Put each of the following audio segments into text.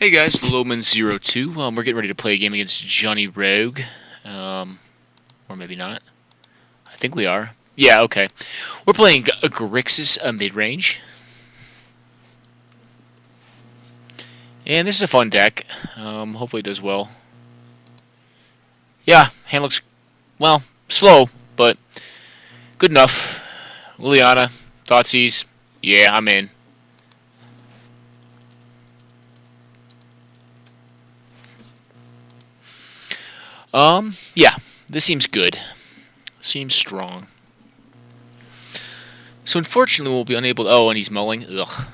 Hey guys, lowman02. We're getting ready to play a game against JonnyRogue. Or maybe not. I think we are. Yeah, okay. We're playing a Grixis midrange. And this is a fun deck. Hopefully it does well. Yeah, hand looks, well, slow, but good enough. Liliana, Thoughtseize. Yeah, I'm in. Yeah, this seems good. Seems strong. So unfortunately we'll be unable to... Oh, and he's mulling. Ugh.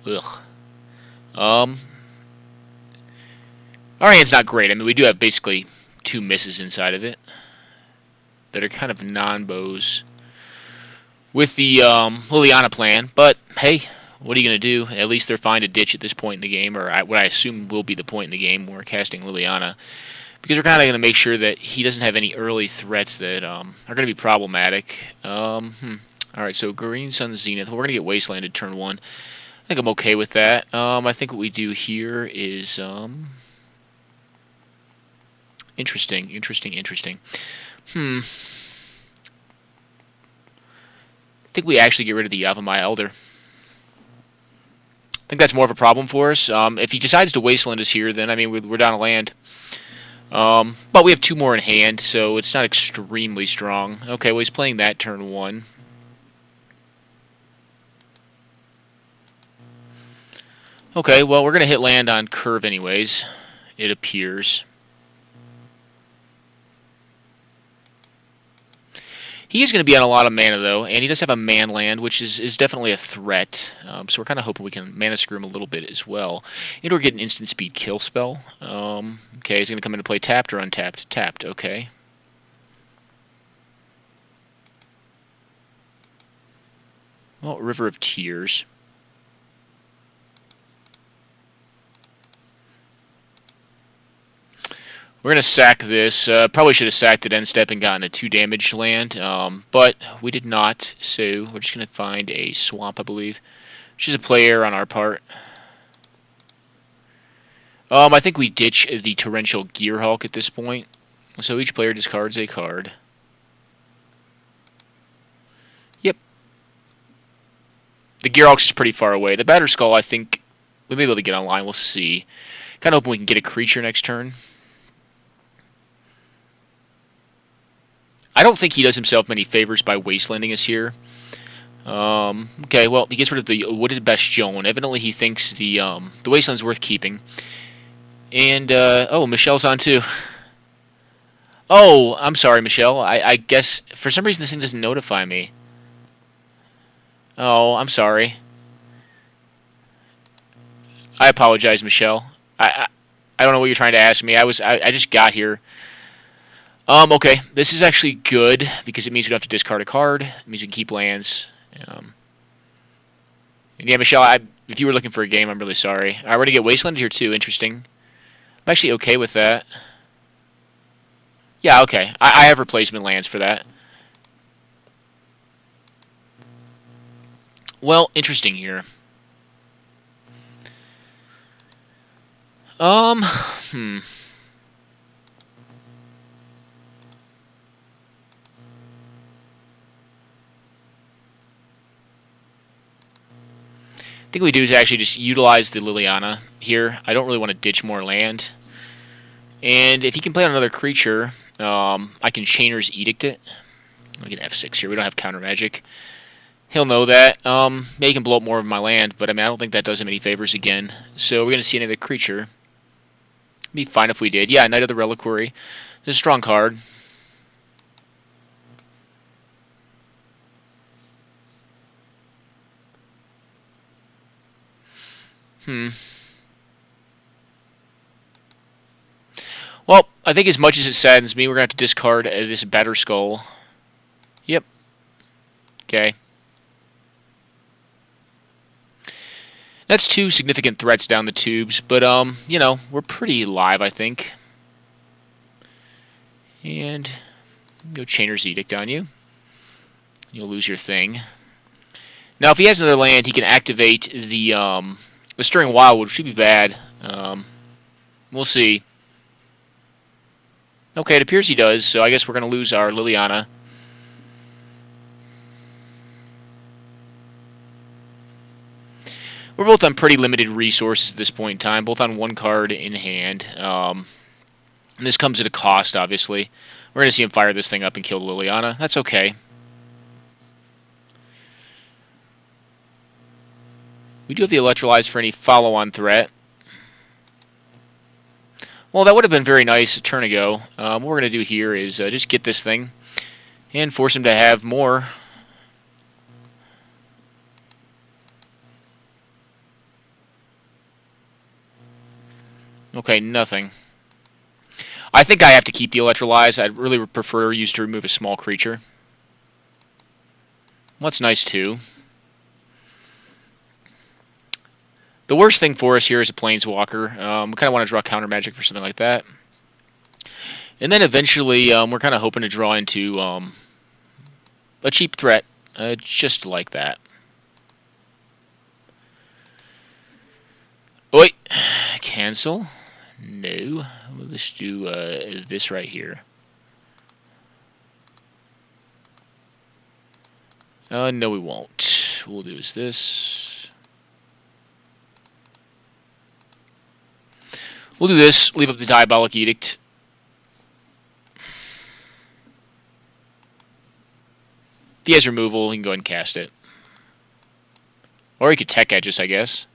Ugh. Our hand's not great. I mean, we do have basically two misses inside of it that are kind of non-bows with the Liliana plan. But, hey, what are you going to do? At least they're fine to ditch at this point in the game, or what I assume will be the point in the game where we're casting Liliana. Because we're kind of going to make sure that he doesn't have any early threats that are going to be problematic. Alright, so Green Sun Zenith. We're going to get Wastelanded turn 1. I think I'm okay with that. I think what we do here is... Interesting. I think we actually get rid of the Yavimaya Elder. I think that's more of a problem for us. If he decides to Wasteland us here, then, I mean, we're down a land. But we have two more in hand, so it's not extremely strong. Okay, well, he's playing that turn 1. Okay, well, we're going to hit land on curve anyways, it appears. He is going to be on a lot of mana, though, and he does have a man land, which is definitely a threat. So we're kind of hoping we can mana screw him a little bit as well. And we're getting instant speed kill spell. Okay, he's going to come into play tapped or untapped? Tapped, okay. Well, River of Tears. We're going to sack this. Probably should have sacked it end step and gotten a 2 damage land, but we did not, so we're just going to find a swamp, I believe, which is a play error on our part. I think we ditch the Torrential Gearhulk at this point, so each player discards a card. Yep. The Gearhulk's is pretty far away. The Batterskull, I think, we may be able to get online. We'll see. Kind of hoping we can get a creature next turn. I don't think he does himself many favors by wastelanding us here. Okay, well, he gets rid of the Wooded Bastion. Evidently, he thinks the wasteland's worth keeping. And, oh, Michelle's on too. Oh, I'm sorry, Michelle. I guess, for some reason, this thing doesn't notify me. Oh, I'm sorry. I apologize, Michelle. I don't know what you're trying to ask me. I just got here. Okay, this is actually good because it means we don't have to discard a card. It means we can keep lands. And yeah, Michelle, if you were looking for a game, I'm really sorry. I already get Wastelanded here too. Interesting. I'm actually okay with that. Yeah, okay. I have replacement lands for that. Well, interesting here. I think what we do is actually just utilize the Liliana here. I don't really want to ditch more land. And if he can play on another creature, I can Chainer's Edict it. We can F6 here. We don't have counter magic. He'll know that. Maybe he can blow up more of my land, but I mean I don't think that does him any favors again. So we're going to see another creature. It'd be fine if we did. Yeah, Knight of the Reliquary. It's a strong card. Well, I think as much as it saddens me, we're going to have to discard this Batterskull. Yep. Okay. That's two significant threats down the tubes, but, you know, we're pretty live, I think. And go Chainer's Edict on you. You'll lose your thing. Now, if he has another land, he can activate the Stirring Wildwood, which should be bad. We'll see. Okay, it appears he does, so I guess we're going to lose our Liliana. We're both on pretty limited resources at this point in time, both on one card in hand. And this comes at a cost, obviously. We're going to see him fire this thing up and kill Liliana. That's okay. We do have the Electrolyze for any follow-on threat. Well, that would have been very nice a turn ago. What we're going to do here is just get this thing and force him to have more. Okay, nothing. I think I have to keep the Electrolyze. I'd really prefer use to remove a small creature. Well, that's nice too. The worst thing for us here is a Planeswalker. We kind of want to draw counter magic for something like that. And then eventually we're kind of hoping to draw into a cheap threat, just like that. Wait, cancel? No. Let's do this right here. No, we won't. What we'll do is this. We'll do this. Leave up the Diabolic Edict. If he has removal, he can go ahead and cast it. Or he could Tech Edge us, I guess.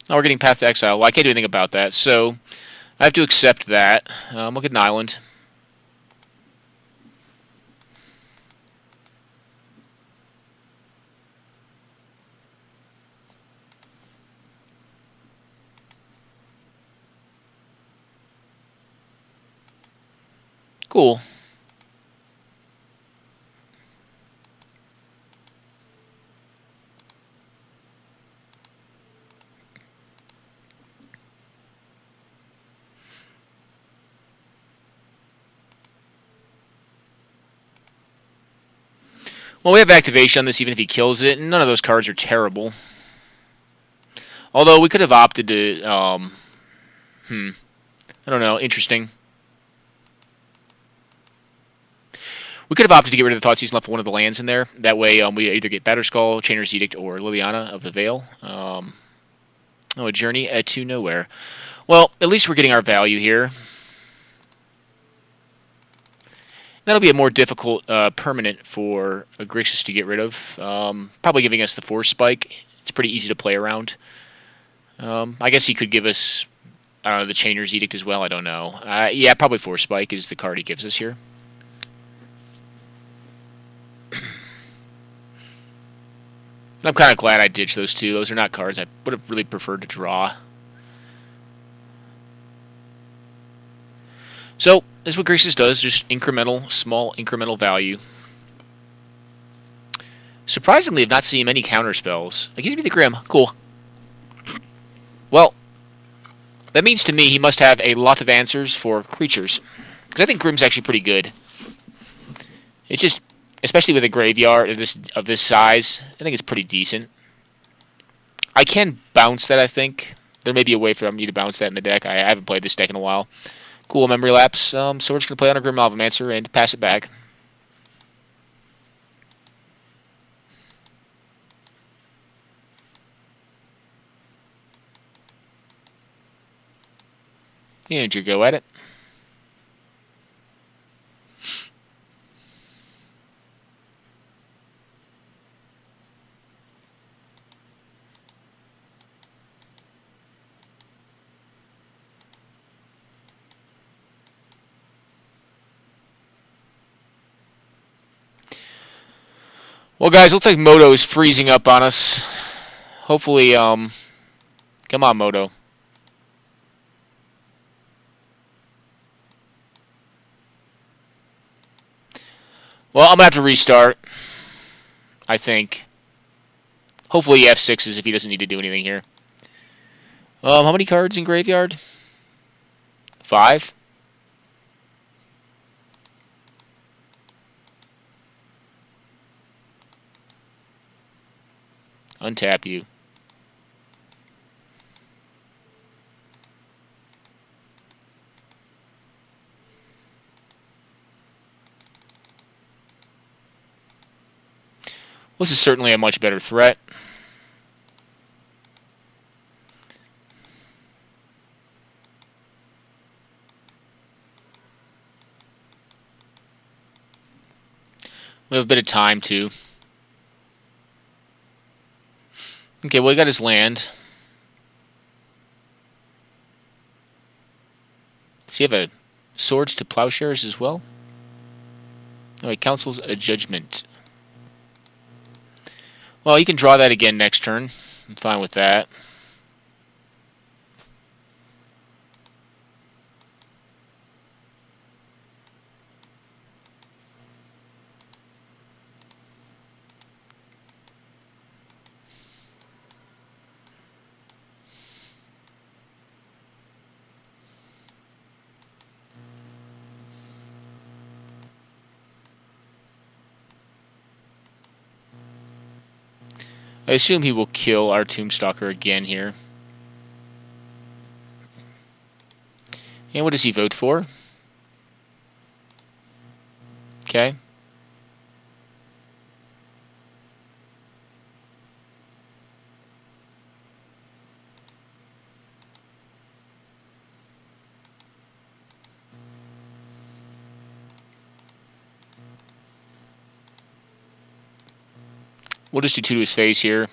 Oh, we're getting Path to Exile. Well, I can't do anything about that, so I have to accept that. We'll get an island. Cool. Well, we have activation on this even if he kills it, and none of those cards are terrible. Although we could have opted to, I don't know, interesting. We could have opted to get rid of the Thoughtseize and left one of the lands in there. That way we either get Batterskull, Chainer's Edict, or Liliana of the Veil. A Journey to Nowhere. Well, at least we're getting our value here. That'll be a more difficult permanent for a Grixis to get rid of. Probably giving us the Force Spike. It's pretty easy to play around. I guess he could give us, I don't know, the Chainer's Edict as well. I don't know. Yeah, probably Force Spike is the card he gives us here. I'm kind of glad I ditched those two. Those are not cards I would have really preferred to draw. So, this is what Grixis does, just incremental, small incremental value. Surprisingly, I've not seen many counter spells. It gives me the Grim. Cool. Well, that means to me he must have a lot of answers for creatures. Because I think Grim's actually pretty good. It's just, especially with a graveyard of this size, I think it's pretty decent. I can bounce that, I think. There may be a way for me to bounce that in the deck. I haven't played this deck in a while. Cool memory lapse. So we're just going to play on a Grim Lavamancer and pass it back. And you go at it. Well, guys, looks like Moto is freezing up on us. Hopefully, come on, Moto. Well, I'm going to have to restart, I think. Hopefully he F6s if he doesn't need to do anything here. How many cards in graveyard? 5? Untap you. This is certainly a much better threat. We have a bit of time, too. Okay, well, he got his land. Does he have a swords to plowshares as well? Oh, he counsels a judgment. Well, you can draw that again next turn. I'm fine with that. I assume he will kill our Tombstalker again here. And what does he vote for? Okay. We'll just do 2 to his face here.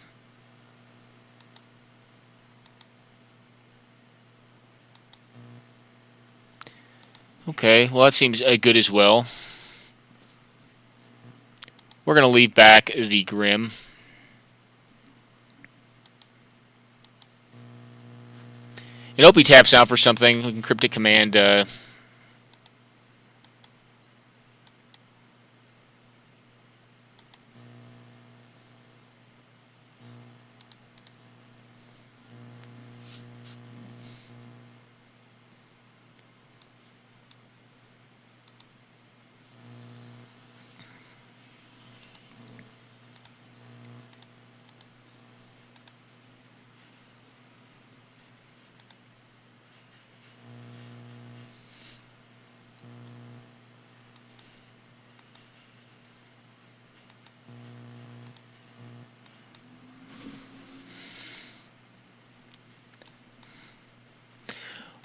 Okay, well that seems good as well. We're going to leave back the Grim. And hope he taps out for something. We can Cryptic Command.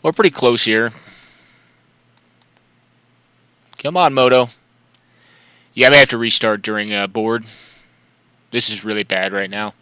We're pretty close here. Come on, Moto. Yeah, I may have to restart during board. This is really bad right now.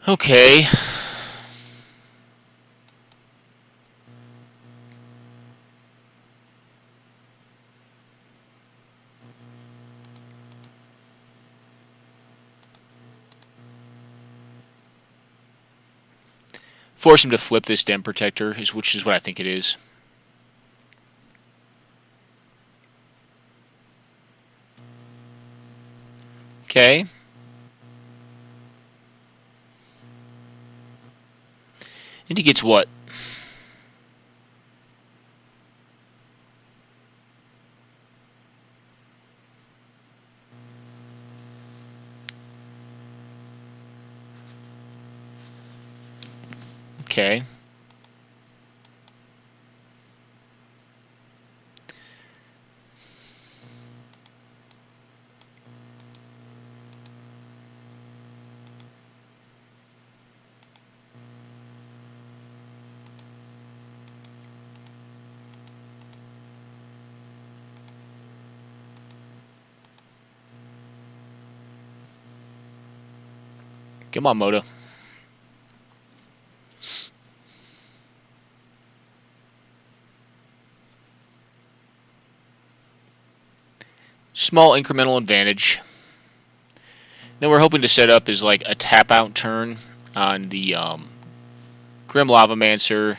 Okay. Force him to flip this Den Protector, which is what I think it is. Okay. And he gets what? Okay. Come on, Moto. Small incremental advantage. Then we're hoping to set up is like a tap out turn on the Grim Lavamancer.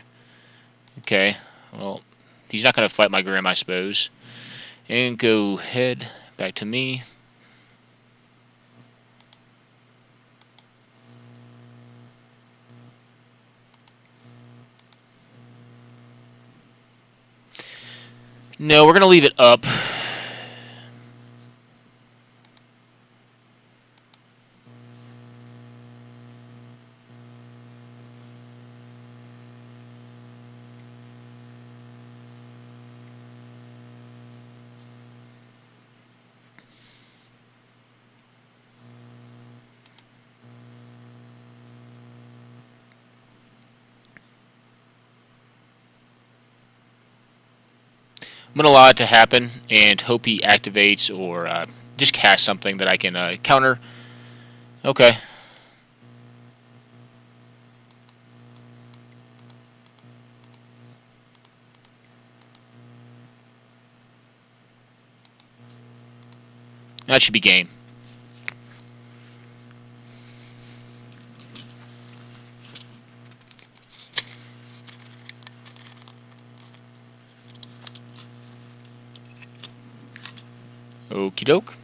Okay, well, he's not going to fight my Grim, I suppose. And go ahead, Back to me. No, we're going to leave it up. I'm going to allow it to happen and hope he activates or just cast something that I can counter. Okay. That should be game. Okie doke.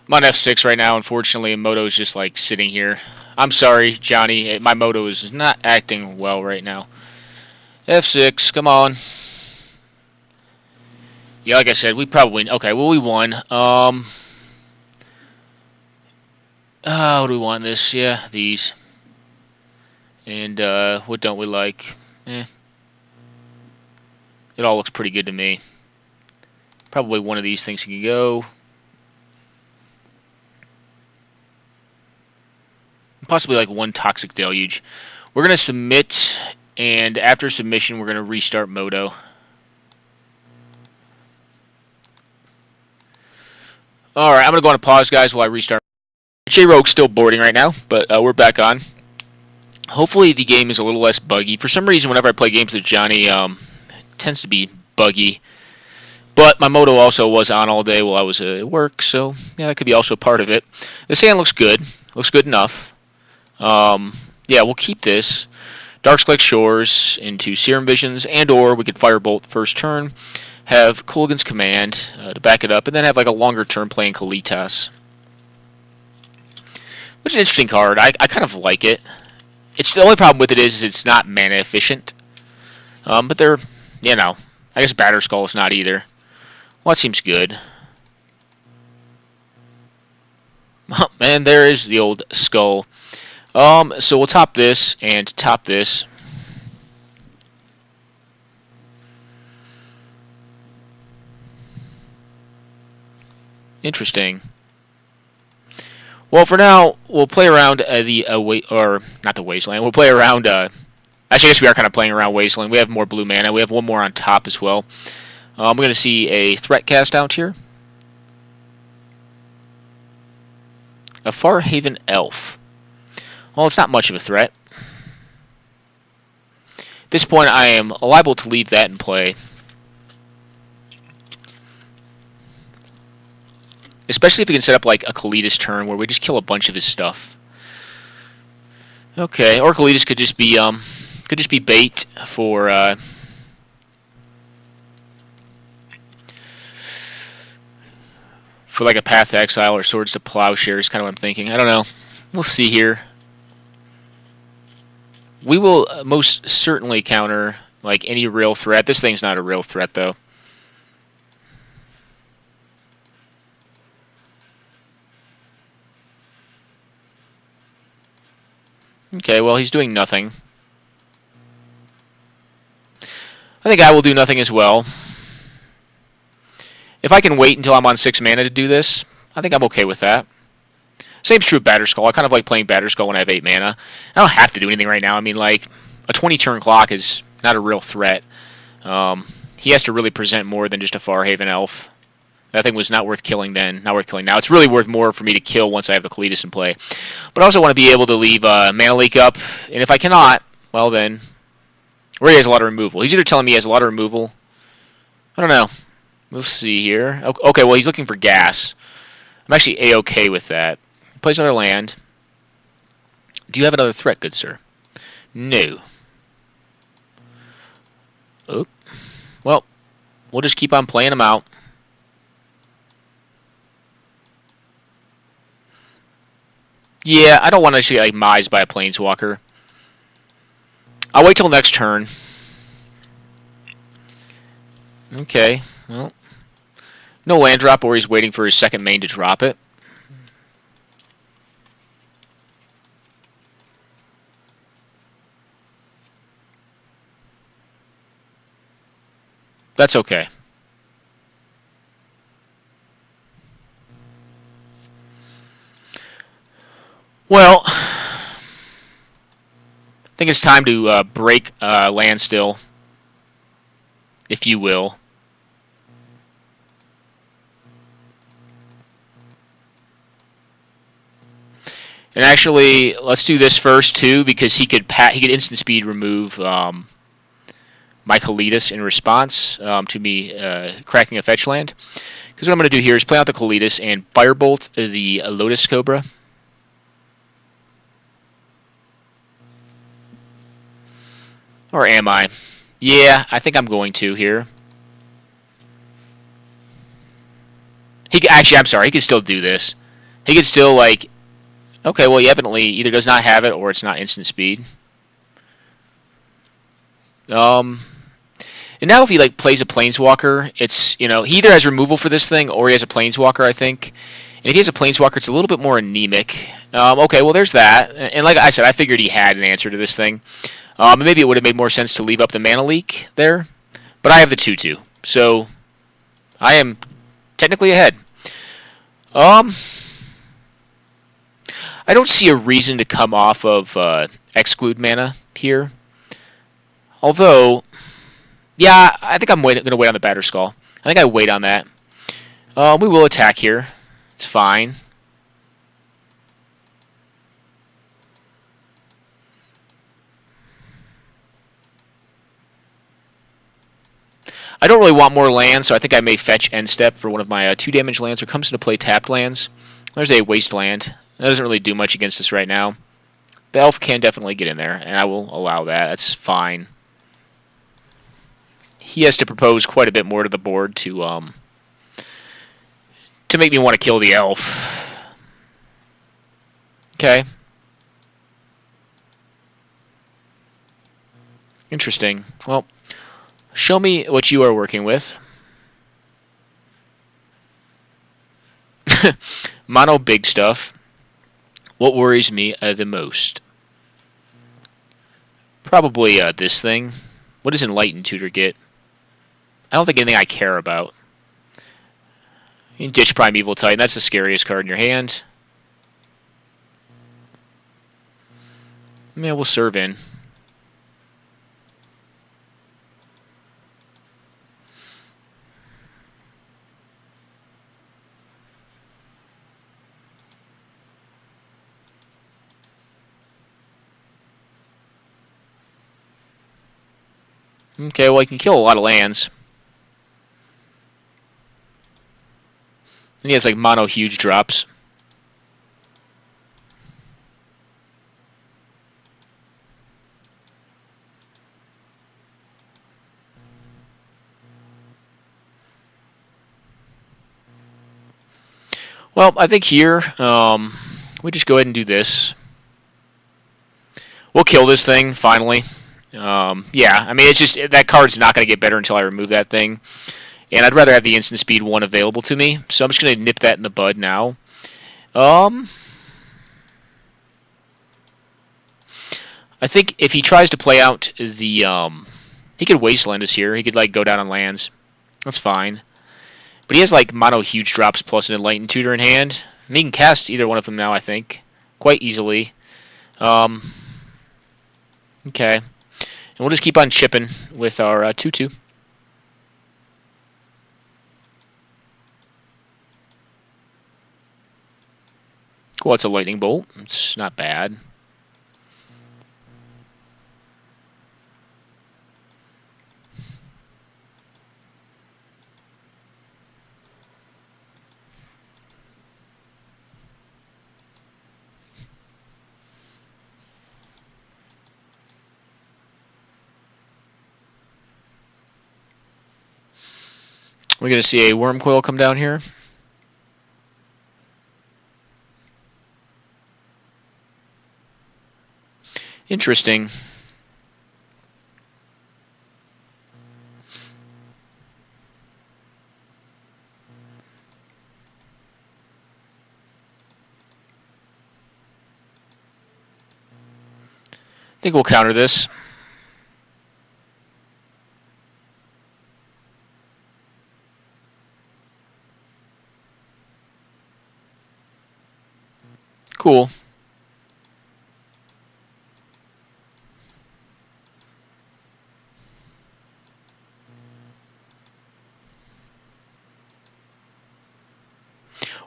I'm on F6 right now, unfortunately, and Moto's just like sitting here. I'm sorry, Johnny. My Moto is not acting well right now. F6, come on. Yeah, like I said, we probably... Okay, well, we won. What do we want this? Yeah, these. And, what don't we like? It all looks pretty good to me. Probably one of these things can go. Possibly like one Toxic Deluge. We're going to submit, and after submission, we're going to restart Moto. Alright, I'm going to go on a pause, guys, while I restart. JonnyRogue's still boarding right now, but we're back on. Hopefully the game is a little less buggy. For some reason, whenever I play games with Johnny, it tends to be buggy. But my Moto also was on all day while I was at work, so yeah, that could be also part of it. This hand looks good. Looks good enough. Yeah, we'll keep this. Darksclick Shores into Serum Visions, and or we could Firebolt first turn, have Cooligan's Command to back it up, and then have like a longer turn playing Kalitas. Which is an interesting card. I kind of like it. It's the only problem with it is it's not mana efficient. But they're, you know, I guess Batterskull is not either. Well, that seems good. Oh, man, there is the old skull. So we'll top this and top this. Interesting. Well, for now, we'll play around not the Wasteland. We'll play around. Actually, I guess we are kind of playing around Wasteland. We have more blue mana. We have one more on top as well. We're going to see a threat cast out here. A Farhaven Elf. Well, it's not much of a threat. At this point, I am liable to leave that in play. Especially if we can set up like a Kalitas turn where we just kill a bunch of his stuff. Okay, or Kalitas could just be bait for like a Path to Exile or Swords to Plowshare is kind of what I'm thinking. I don't know. We'll see here. We will most certainly counter like any real threat. This thing's not a real threat though. Okay, well he's doing nothing. I think I will do nothing as well. If I can wait until I'm on 6 mana to do this, I think I'm okay with that. Same's true of Batterskull. I kind of like playing Batterskull when I have 8 mana. I don't have to do anything right now. I mean, like, a 20-turn clock is not a real threat. He has to really present more than just a Farhaven Elf. That thing was not worth killing then, not worth killing now. It's really worth more for me to kill once I have the Kalitas in play. But I also want to be able to leave Mana Leak up, and if I cannot, well then... Or he has a lot of removal. He's either telling me he has a lot of removal. I don't know. We'll see here. Okay, well he's looking for gas. I'm actually A-okay with that. He plays another land. Do you have another threat, good sir? No. Oh. Well, we'll just keep on playing him out. Yeah, I don't want to actually like mise by a planeswalker. I'll wait till next turn. Okay, well, no land drop, or he's waiting for his second main to drop it. That's okay. Well, I think it's time to break land still, if you will. And actually, let's do this first too, because he could instant speed remove my Kalitas in response to me cracking a fetch land. Because what I'm going to do here is play out the Kalitas and Firebolt the Lotus Cobra. Or am I? Yeah, I think I'm going to here. Actually, I'm sorry. He could still do this. He could still, like... Okay, well, he evidently either does not have it or it's not instant speed. And now if he, like, plays a Planeswalker, it's, you know, he either has removal for this thing or he has a Planeswalker, I think. And if he has a Planeswalker, it's a little bit more anemic. Okay, well, there's that. And like I said, I figured he had an answer to this thing. Maybe it would have made more sense to leave up the Mana Leak there. But I have the 2/2. So, I am technically ahead. I don't see a reason to come off of Exclude Mana here. Although, yeah, I think I'm going to wait on the Batterskull. I think I wait on that. We will attack here. It's fine. I don't really want more lands, so I think I may fetch End Step for one of my 2-damage lands, or comes into play tapped lands. There's a Wasteland. That doesn't really do much against us right now. The Elf can definitely get in there, and I will allow that. That's fine. He has to propose quite a bit more to the board to make me want to kill the Elf. Okay. Interesting. Well, show me what you are working with. Mono big stuff. What worries me the most? Probably this thing. What does Enlightened Tutor get? I don't think anything I care about. You can ditch Primeval Titan. That's the scariest card in your hand. Yeah, we'll serve in. Okay, well, he can kill a lot of lands. And he has, like, mono huge drops. Well, I think here, we just go ahead and do this. We'll kill this thing, finally. Yeah, I mean, it's just, that card's not going to get better until I remove that thing. And I'd rather have the instant speed one available to me. So I'm just going to nip that in the bud now. I think if he tries to play out the, he could Wasteland us here. He could, like, go down on lands. That's fine. But he has, like, mono huge drops plus an Enlightened Tutor in hand. And he can cast either one of them now, I think. Quite easily. Okay. And we'll just keep on chipping with our 2/2. Cool, it's a lightning bolt. It's not bad. We're going to see a Worm Coil come down here. Interesting. I think we'll counter this. Cool.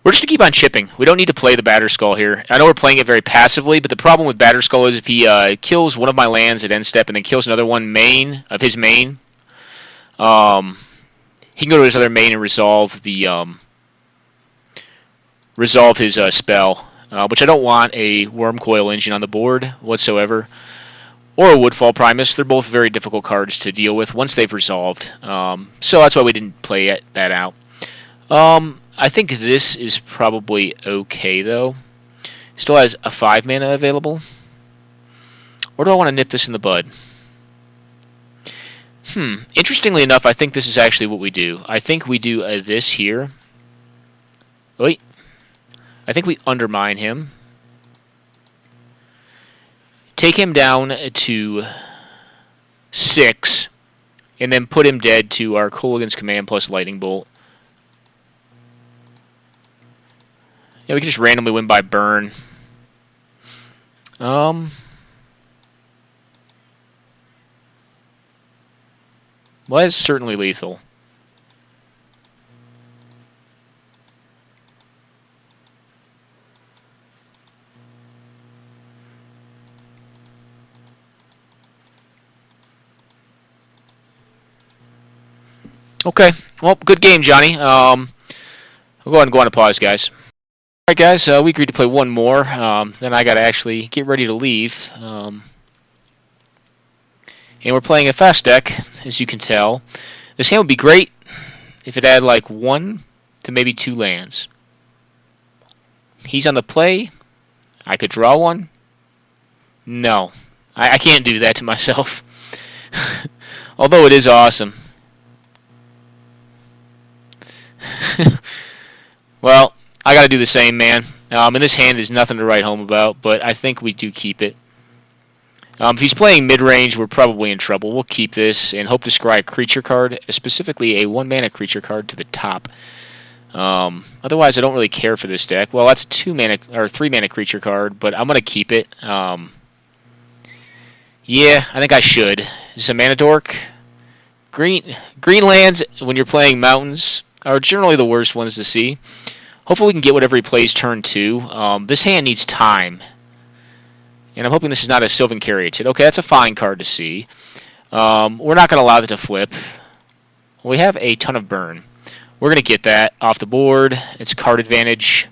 We're just going to keep on chipping. We don't need to play the Batterskull here. I know we're playing it very passively, but the problem with Batterskull is if he kills one of my lands at end step and then kills another one main of his main, he can go to his other main and resolve the resolve his spell, which I don't want a Worm Coil Engine on the board whatsoever, or a Woodfall Primus. They're both very difficult cards to deal with once they've resolved. So that's why we didn't play that out. I think this is probably okay, though. Still has a 5 mana available. Or do I want to nip this in the bud? Interestingly enough, I think this is actually what we do. I think we do this here. Wait. I think we undermine him. Take him down to 6. And then put him dead to our Kolaghan's Command plus Lightning Bolt. Yeah, we can just randomly win by burn. Well, that's certainly lethal. Okay, well, good game, Johnny. We'll go ahead and go on to pause, guys. Alright, guys, we agreed to play one more. Then I got to actually get ready to leave. And we're playing a fast deck, as you can tell. This hand would be great if it had like 1 to maybe 2 lands. He's on the play. I could draw one. No, I can't do that to myself. Although it is awesome. Well, I got to do the same, man. And this hand is nothing to write home about, but I think we do keep it. If he's playing mid-range, we're probably in trouble. We'll keep this and hope to scry a creature card, specifically a 1-mana creature card to the top. Otherwise, I don't really care for this deck. Well, that's a 2-mana or 3-mana creature card, but I'm gonna keep it. Yeah, I think I should. Is this a mana dork? Green lands when you're playing mountains are generally the worst ones to see. Hopefully we can get whatever he plays turn 2. This hand needs time. And I'm hoping this is not a Sylvan Caryatid. Okay, that's a fine card to see. We're not going to allow that to flip. We have a ton of burn. We're going to get that off the board. It's card advantage.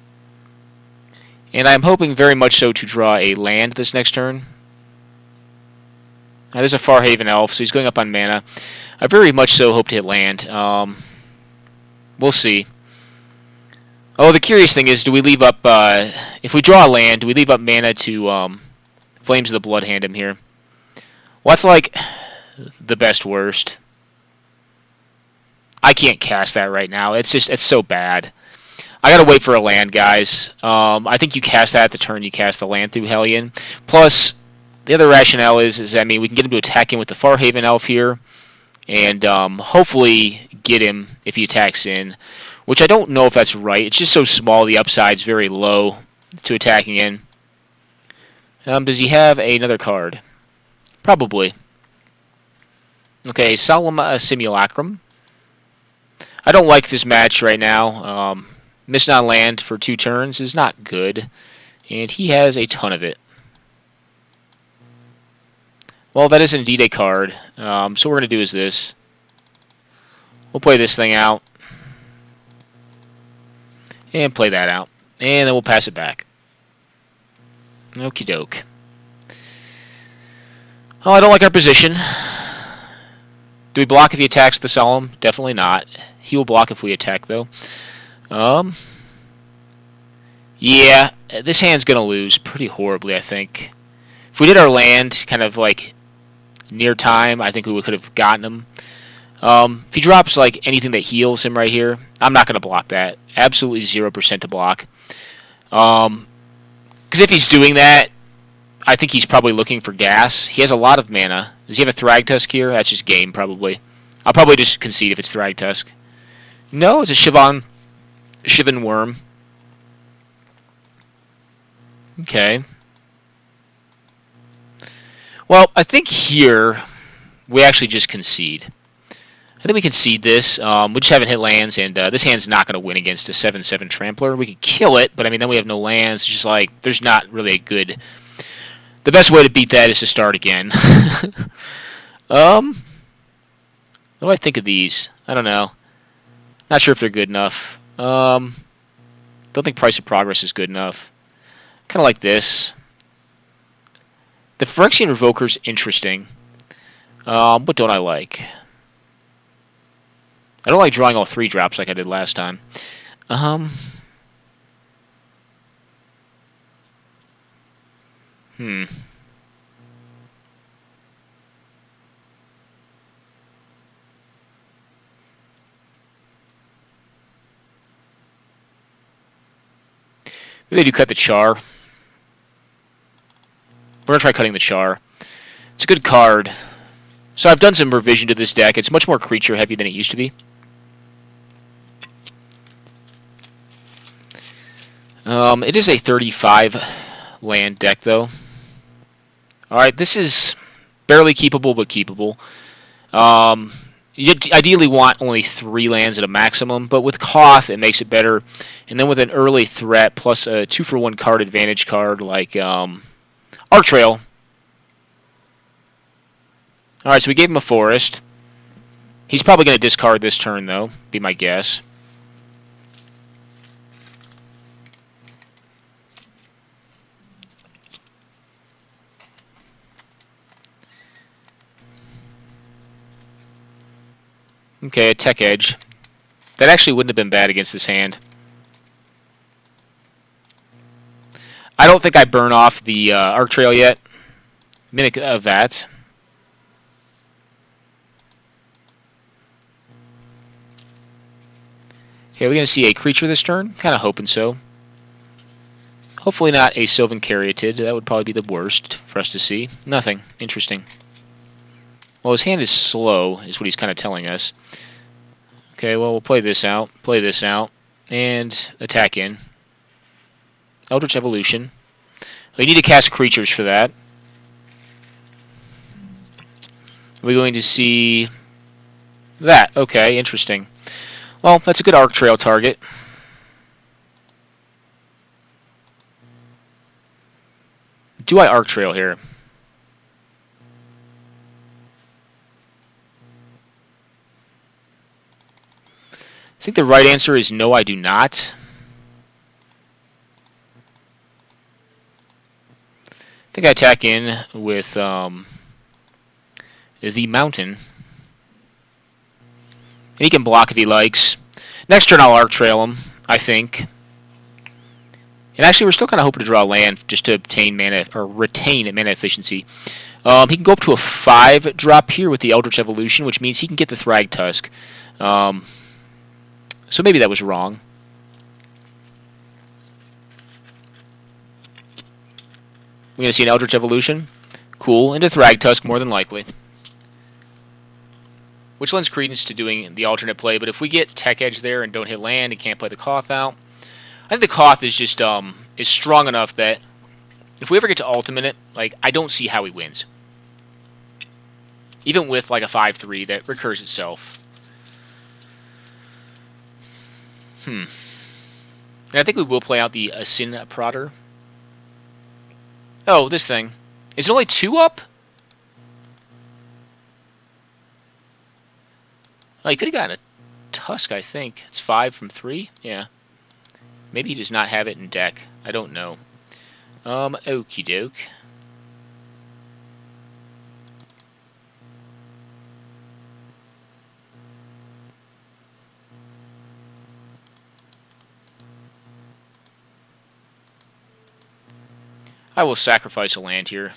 And I'm hoping very much so to draw a land this next turn. Now, there's a Farhaven Elf, so he's going up on mana. I very much so hope to hit land. We'll see. Oh, the curious thing is, do we leave up... if we draw a land, do we leave up mana to Flames of the Blood hand him here? Well, that's like the best worst. I can't cast that right now. It's so bad. I gotta wait for a land, guys. I think you cast that at the turn you cast the land through Hellion. Plus, the other rationale is I mean, we can get him to attack him with the Farhaven Elf here, and hopefully get him if he attacks in. Which I don't know if that's right. It's just so small, the upside's very low to attacking in. Does he have another card? Probably. Okay, Solemn Simulacrum. I don't like this match right now. Missing on land for 2 turns is not good. And he has a ton of it. Well, that is indeed a card. So what we're going to do is this. We'll play this thing out. And play that out. And then we'll pass it back. Okie doke. Oh, I don't like our position. Do we block if he attacks the Solemn? Definitely not. He will block if we attack, though. Yeah, this hand's going to lose pretty horribly, I think. If we did our land kind of like near time, I think we could have gotten him. If he drops like anything that heals him right here, I'm not going to block that. Absolutely 0% to block. Because if he's doing that, I think he's probably looking for gas. He has a lot of mana. Does he have a Thragtusk here? That's just game, probably. I'll probably just concede if it's Thragtusk. No, it's a Shivan Worm. Okay. Well, I think here we actually just concede. I think we concede this. We just haven't hit lands, and this hand's not going to win against a 7/7 Trampler. We could kill it, but I mean, then we have no lands. It's just like, there's not really a good... The best way to beat that is to start again. What do I think of these? I don't know. Not sure if they're good enough. Don't think Price of Progress is good enough. Kind of like this. The Phyrexian Revoker's interesting. What don't I like? I don't like drawing all 3 drops like I did last time. Maybe I do cut the Char. We're going to try cutting the Char. It's a good card. So I've done some revision to this deck. It's much more creature heavy than it used to be. It is a 35 land deck, though. Alright, this is barely keepable, but keepable. You ideally want only 3 lands at a maximum, but with Koth, it makes it better. And then with an early threat, plus a 2-for-1 card advantage card like Arc Trail. Alright, so we gave him a Forest. He's probably going to discard this turn, though, be my guess. Okay, a Tech Edge. That actually wouldn't have been bad against this hand. I don't think I burn off the Arc Trail yet. Mimic of that. Okay, we're going to see a creature this turn. Kind of hoping so. Hopefully not a Sylvan Caryatid. That would probably be the worst for us to see. Nothing. Interesting. Well, his hand is slow, is what he's kind of telling us. Okay, well, we'll play this out, and attack in. Eldritch Evolution. We need to cast creatures for that. We're going to see that. Okay, interesting. Well, that's a good Arc Trail target. Do I Arc Trail here? I think the right answer is no, I do not. I think I attack in with the Mountain. And he can block if he likes. Next turn I'll Arc Trail him, I think. And actually we're still kind of hoping to draw land just to obtain mana, or retain mana efficiency. He can go up to a 5-drop here with the Eldritch Evolution, which means he can get the Thragtusk. So maybe that was wrong. We're going to see an Eldritch Evolution. Cool. Into Thragtusk, more than likely. Which lends credence to doing the alternate play, but if we get Tech Edge there and don't hit land and can't play the Koth out, I think the Koth is just is strong enough that if we ever get to ultimate it, like, I don't see how he wins. Even with like a 5/3 that recurs itself. And I think we will play out the Sin Prodder. Oh, this thing. Is it only 2 up? Oh, he could have gotten a Tusk, I think. It's 5 from 3? Yeah. Maybe he does not have it in deck. I don't know. Okie doke. I will sacrifice a land here.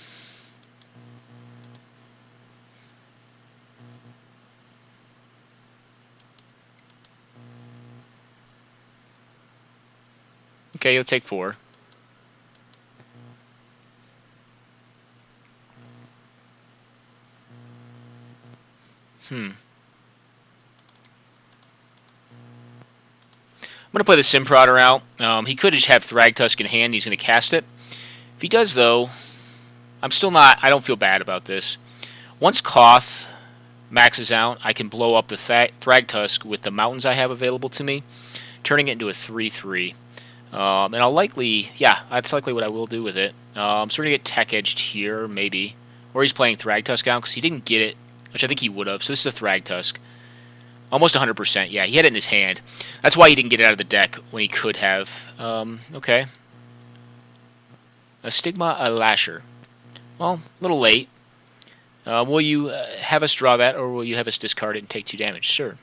Okay, you'll take 4. I'm going to play the Simprodder out. He could just have Thragtusk in hand. He's going to cast it. If he does, though, I'm still not... I don't feel bad about this. Once Koth maxes out, I can blow up the Thragtusk with the mountains I have available to me, turning it into a 3/3. And I'll likely... Yeah, that's likely what I will do with it. So we're going to get tech-edged here, maybe. Or he's playing Thragtusk out because he didn't get it, which I think he would have. So this is a Thragtusk. Almost 100%. Yeah, he had it in his hand. That's why he didn't get it out of the deck when he could have. Okay. A Stigma, a Lasher. Well, a little late. Will you have us draw that, or will you have us discard it and take 2 damage? Sure.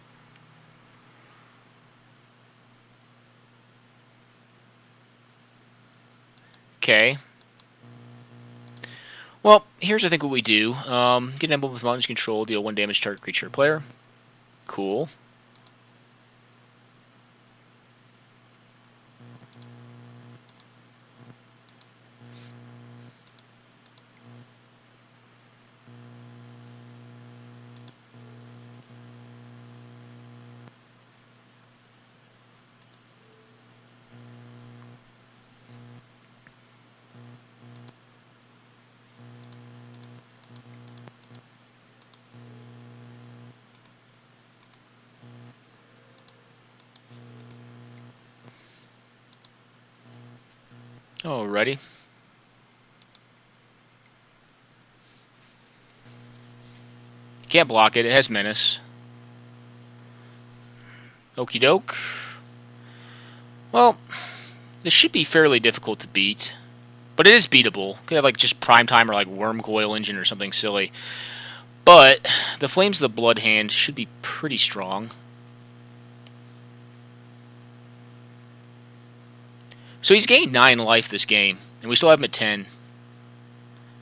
Okay. Well, here's I think what we do. Get an emblem with mountains control, deal 1 damage to target creature or player. Cool. Alrighty. Can't block it. It has menace. Okie doke. Well, this should be fairly difficult to beat, but it is beatable. Could have like just Prime Time or like Worm Coil Engine or something silly. But the Flames of the Blood Hand should be pretty strong. So he's gained 9 life this game, and we still have him at 10.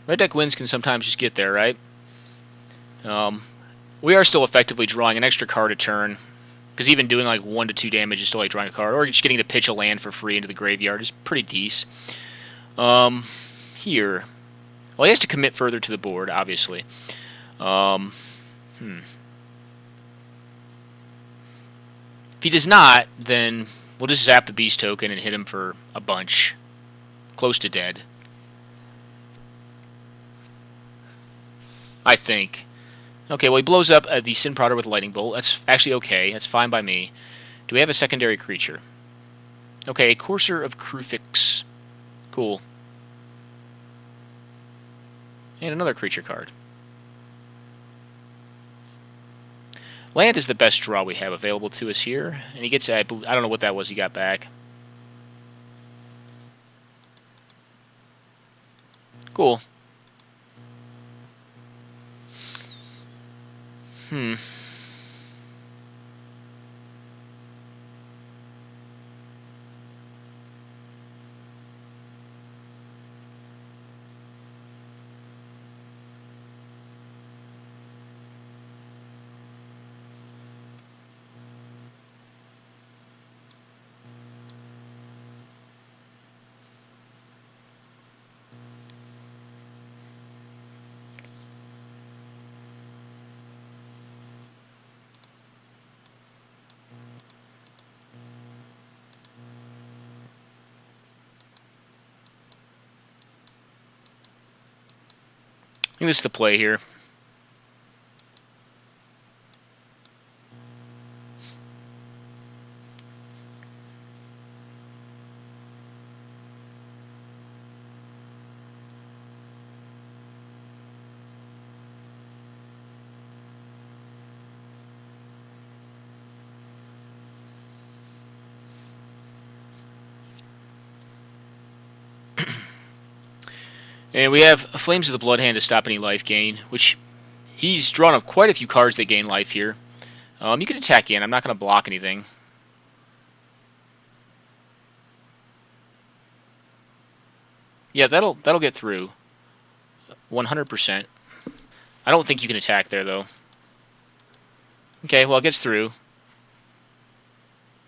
Red deck wins can sometimes just get there, right? We are still effectively drawing an extra card a turn, because even doing like 1 to 2 damage is still like drawing a card, or just getting to pitch a land for free into the graveyard is pretty decent. Here. Well, he has to commit further to the board, obviously. If he does not, then we'll just zap the Beast token and hit him for a bunch. Close to dead. I think. Okay, well, he blows up the Simprodder with a Lightning Bolt. That's actually okay. That's fine by me. Do we have a secondary creature? Okay, Courser of Krufix. Cool. And another creature card. Land is the best draw we have available to us here. And he gets, I don't know what that was he got back. Cool. I think this is the play here. And we have Flames of the Blood Hand to stop any life gain, which he's drawn up quite a few cards that gain life here. You can attack in. I'm not going to block anything. Yeah, that'll get through. 100%. I don't think you can attack there, though. Okay, well, it gets through.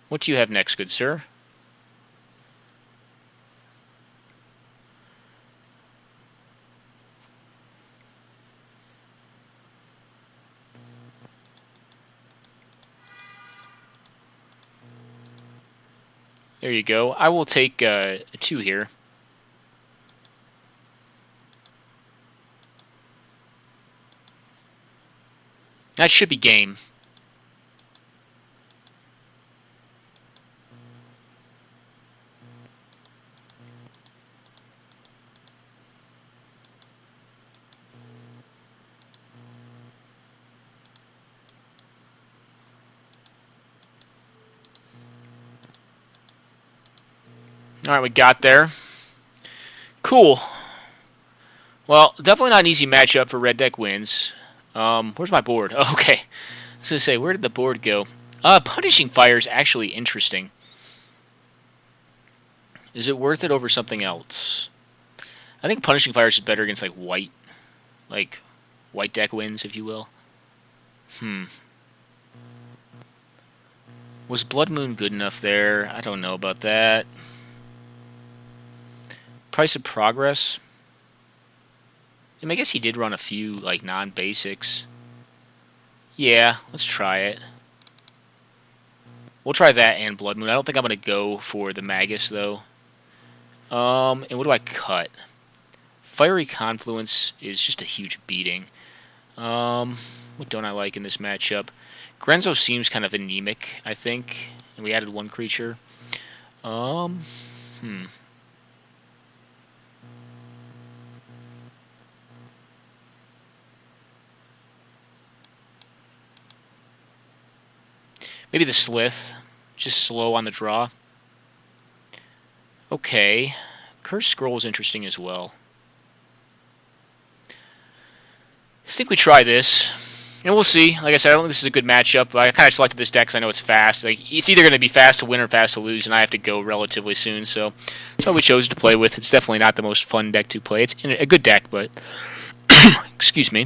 What do you have next, good sir? There you go. I will take a 2 here. That should be game. Alright, we got there. Cool. Well, definitely not an easy matchup for red deck wins. Where's my board? Oh, okay. I was going to say, where did the board go? Punishing Fire is actually interesting. Is it worth it over something else? I think Punishing Fire is better against, like, white deck wins, if you will. Was Blood Moon good enough there? I don't know about that. Price of Progress. I guess he did run a few, like, non-basics. Yeah, let's try it. We'll try that and Blood Moon. I don't think I'm going to go for the Magus, though. And what do I cut? Fiery Confluence is just a huge beating. What don't I like in this matchup? Grenzo seems kind of anemic, I think. And we added 1 creature. Maybe the Slith. Just slow on the draw. Okay. Curse Scroll is interesting as well. I think we try this. And we'll see. Like I said, I don't think this is a good matchup. I kind of selected this deck because I know it's fast. Like, it's either going to be fast to win or fast to lose, and I have to go relatively soon. So that's what we chose to play with. It's definitely not the most fun deck to play. It's a good deck, but... excuse me.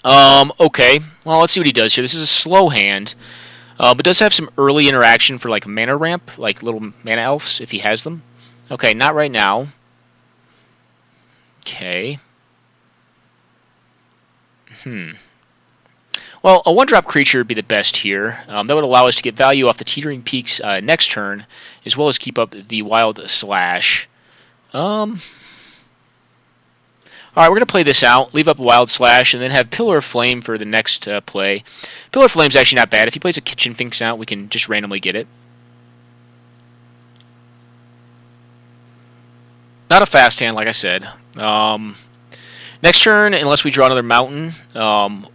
Okay. Well, let's see what he does here. This is a slow hand. But does have some early interaction for like mana ramp, like little mana elves, if he has them. Okay, not right now. Okay. Well, a 1-drop creature would be the best here. That would allow us to get value off the Teetering Peaks next turn, as well as keep up the Wild Slash. Alright, we're going to play this out, leave up Wild Slash, and then have Pillar of Flame for the next play. Pillar of Flame is actually not bad. If he plays a Kitchen Finks out, we can just randomly get it. Not a fast hand, like I said. Next turn, unless we draw another mountain,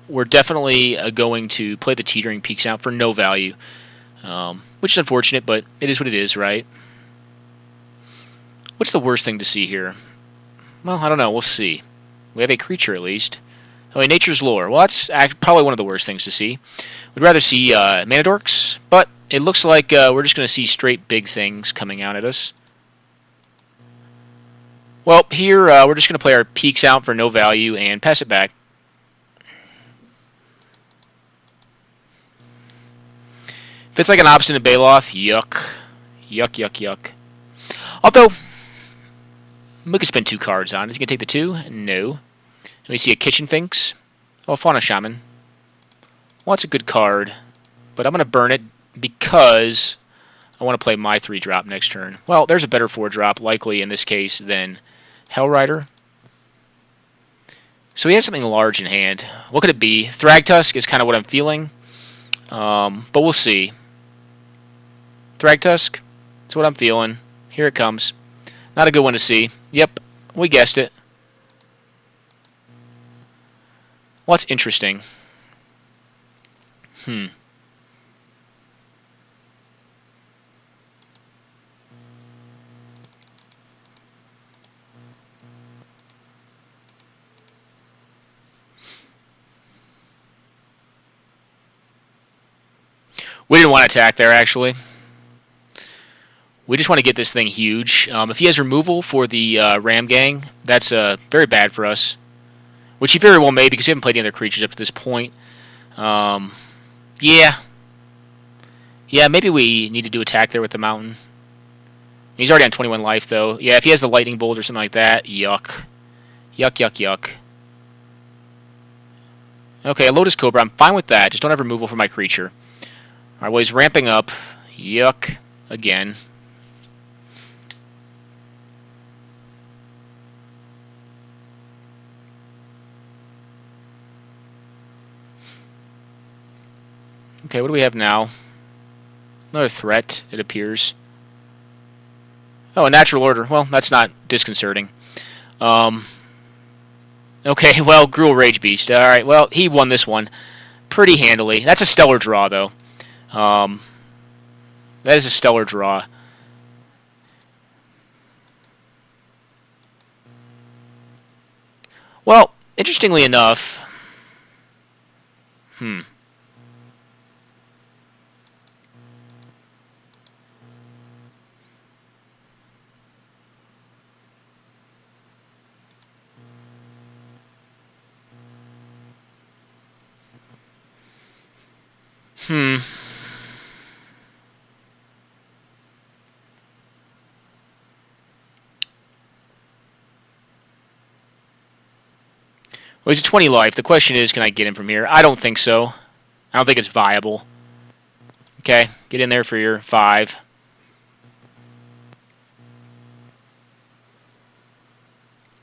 we're definitely going to play the Teetering Peaks out for no value. Which is unfortunate, but it is what it is, right? What's the worst thing to see here? Well, I don't know. We'll see. We have a creature, at least. Oh, Nature's Lore. Well, that's probably one of the worst things to see. We'd rather see Mana Dorks, but it looks like we're just going to see straight big things coming out at us. Well, here we're just going to play our Peaks out for no value and pass it back. If it's like an Obstinate Baloth, yuck. Yuck, yuck, yuck. Although... we could spend 2 cards on. Is he going to take the 2? No. And we see a Kitchen Finks. Oh, Fauna Shaman. Well, that's a good card. But I'm going to burn it because I want to play my 3-drop next turn. Well, there's a better 4-drop, likely in this case, than Hellrider. So he has something large in hand. What could it be? Thragtusk is kind of what I'm feeling. But we'll see. Thragtusk? That's what I'm feeling. Here it comes. Not a good one to see. Yep, we guessed it. What's interesting? We didn't want to attack there, actually. We just want to get this thing huge. If he has removal for the Ram Gang, that's very bad for us. Which he very well may, because we haven't played any other creatures up to this point. Yeah. Yeah, maybe we need to do attack there with the Mountain. He's already on 21 life, though. Yeah, if he has the Lightning Bolt or something like that, yuck. Yuck, yuck, yuck. Okay, a Lotus Cobra, I'm fine with that. Just don't have removal for my creature. Alright, well, he's ramping up. Yuck. Again. Okay, what do we have now? Another threat, it appears. Oh, a natural order. Well, that's not disconcerting. Okay, well, Gruul Rage Beast. Alright, well, he won this one pretty handily. That's a stellar draw, though. That is a stellar draw. Well, interestingly enough... Hmm. Hmm. Well, he's a 20 life. The question is, can I get him from here? I don't think so. I don't think it's viable. Okay, get in there for your 5.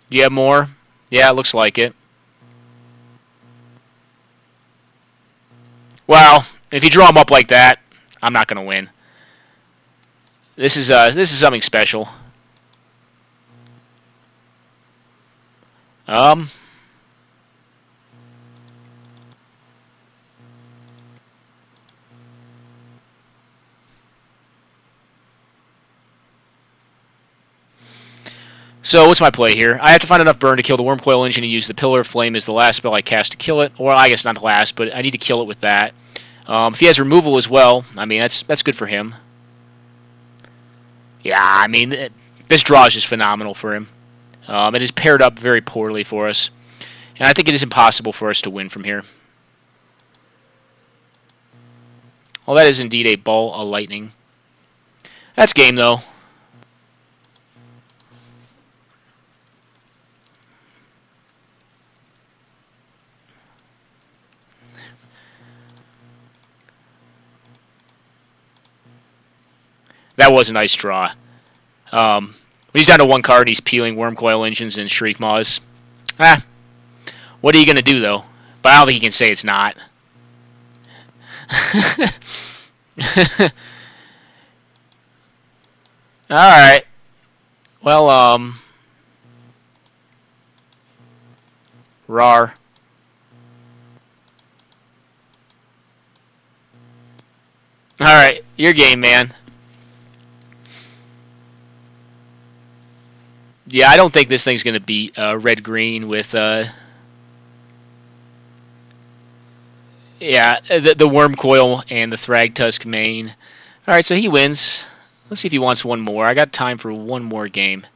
Do you have more? Yeah, it looks like it. Well, if you draw him up like that, I'm not going to win. This is something special. So what's my play here? I have to find enough burn to kill the Wormcoil Engine and use the Pillar of Flame as the last spell I cast to kill it. Or I guess not the last, but I need to kill it with that. If he has removal as well, I mean, that's good for him. Yeah, I mean, this draw is just phenomenal for him. It is paired up very poorly for us. And I think it is impossible for us to win from here. Well, that is indeed a ball of lightning. That's game, though. That was a nice draw. When he's down to 1 card, he's peeling Wormcoil Engines and Shriek Maws. What are you going to do, though? But I don't think he can say it's not. Alright. Well, rar. Alright, your game, man. Yeah, I don't think this thing's going to beat red-green with... yeah, the Wormcoil and the Thragtusk main. Alright, so he wins. Let's see if he wants one more. I got time for one more game.